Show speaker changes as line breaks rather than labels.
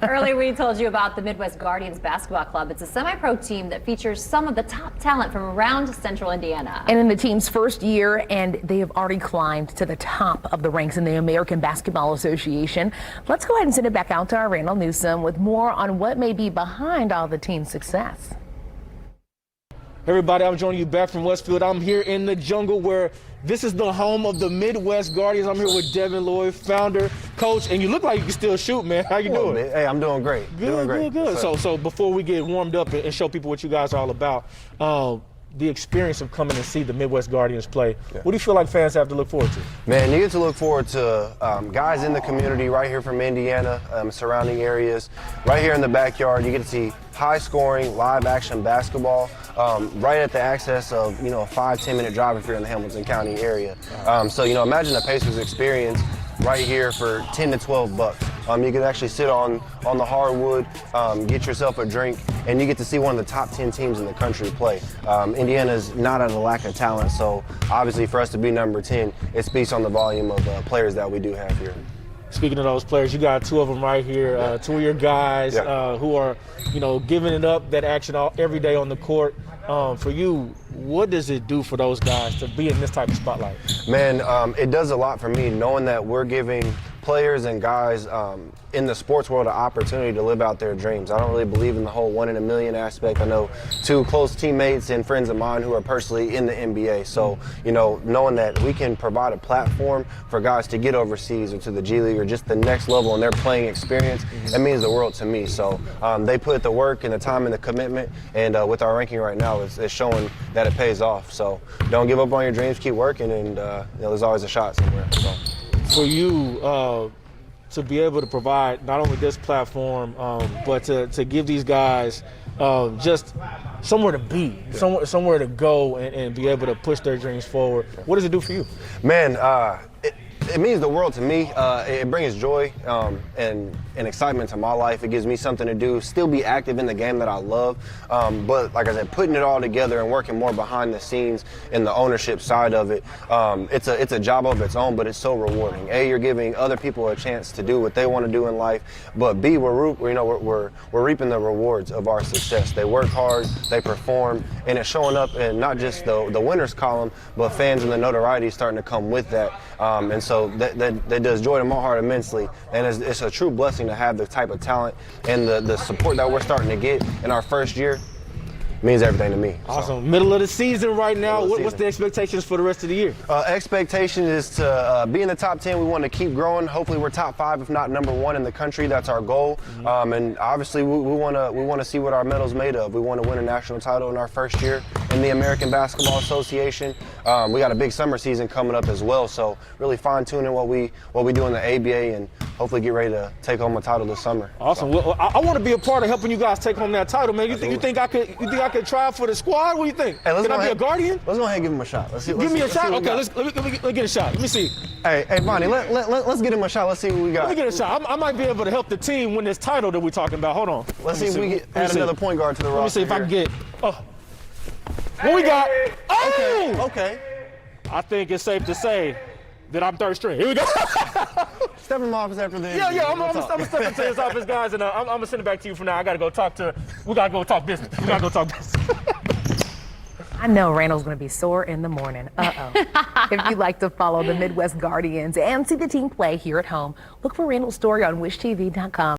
Earlier we told you about the Midwest Guardians Basketball Club. It's a semi-pro team that features some of the top talent from around Central Indiana.
And in the team's first year, and they have already climbed to the top of the ranks in the American Basketball Association. Let's go ahead and send it back out to our Randall Newsom with more on what may be behind all the team's success.
Hey everybody, I'm joining you back from Westfield. I'm here in the jungle where this is the home of the Midwest Guardians. I'm here with Devin Lloyd, founder, coach, and you look like you can still shoot, man. How you doing?
Man. Hey, I'm doing great.
Good. So before we get warmed up and show people what you guys are all about, the experience of coming to see the Midwest Guardians play, what do you feel like fans have to look forward to?
Man, you get to look forward to guys in the community right here from Indiana, surrounding areas. Right here in the backyard, you get to see high-scoring, live-action basketball right at the access of, a 5-10 minute drive if you're in the Hamilton County area. So, imagine a Pacers experience right here for 10 to 12 bucks. You can actually sit on the hardwood, get yourself a drink, and you get to see one of the top 10 teams in the country play. Indiana's not at a lack of talent, so obviously for us to be number 10, it speaks on the volume of players that we do have here.
Speaking of those players, you got two of them right here, two of your guys who are, giving it up, that action every day on the court. For you, what does it do for those guys to be in this type of spotlight?
Man, it does a lot for me knowing that we're giving players and guys in the sports world an opportunity to live out their dreams. I don't really believe in the whole 1 in a million aspect. I know two close teammates and friends of mine who are personally in the NBA. So, knowing that we can provide a platform for guys to get overseas or to the G League or just the next level in their playing experience, it means the world to me. So they put the work and the time and the commitment, and with our ranking right now, it's showing that it pays off. So don't give up on your dreams, keep working, and there's always a shot somewhere. So.
For you to be able to provide not only this platform, but to give these guys just somewhere to be, somewhere to go and be able to push their dreams forward, what does it do for you?
Man, it means the world to me. It brings joy and excitement to my life. It gives me something to do, still be active in the game that I love. But like I said, putting it all together and working more behind the scenes in the ownership side of it, it's a job of its own, but it's so rewarding. A, you're giving other people a chance to do what they want to do in life, but B, we're reaping the rewards of our success. They work hard, they perform, and it's showing up in not just the winners column, but fans and the notoriety starting to come with that. And so that does joy to my heart immensely, and it's a true blessing to have the type of talent and the support that we're starting to get in our first year. Means everything to me.
Awesome. So. Middle of the season right now. What's the expectations for the rest of the year?
Expectation is to be in the top 10. We want to keep growing. Hopefully we're top 5, if not number 1 in the country. That's our goal. And obviously we want to see what our medal's made of. We want to win a national title in our first year in the American Basketball Association. We got a big summer season coming up as well. So really fine-tuning what we do in the ABA and hopefully get ready to take home a title this summer.
Awesome.
So.
Well, I want to be a part of helping you guys take home that title, man. You think I could try out for the squad? What do you think?
Hey,
Can I be a Guardian?
Let's go ahead and give him a shot.
Give me a shot? Okay, let's get a shot. Let me see.
Hey, Bonnie, let's get him a shot. Let's see what we got.
Let me get a shot. I might be able to help the team win this title that we're talking about. Hold on.
Let's see if we can add another point guard to the roster.
Let me see if I can get. What we got? Oh!
Okay.
I think it's safe to say that I'm third string. Here we go.
Step him off after this.
Yeah, I'm gonna step into his office, guys, and I'm gonna send it back to you for now. We gotta go talk business.
I know Randall's going to be sore in the morning. If you'd like to follow the Midwest Guardians and see the team play here at home, look for Randall's story on WishTV.com.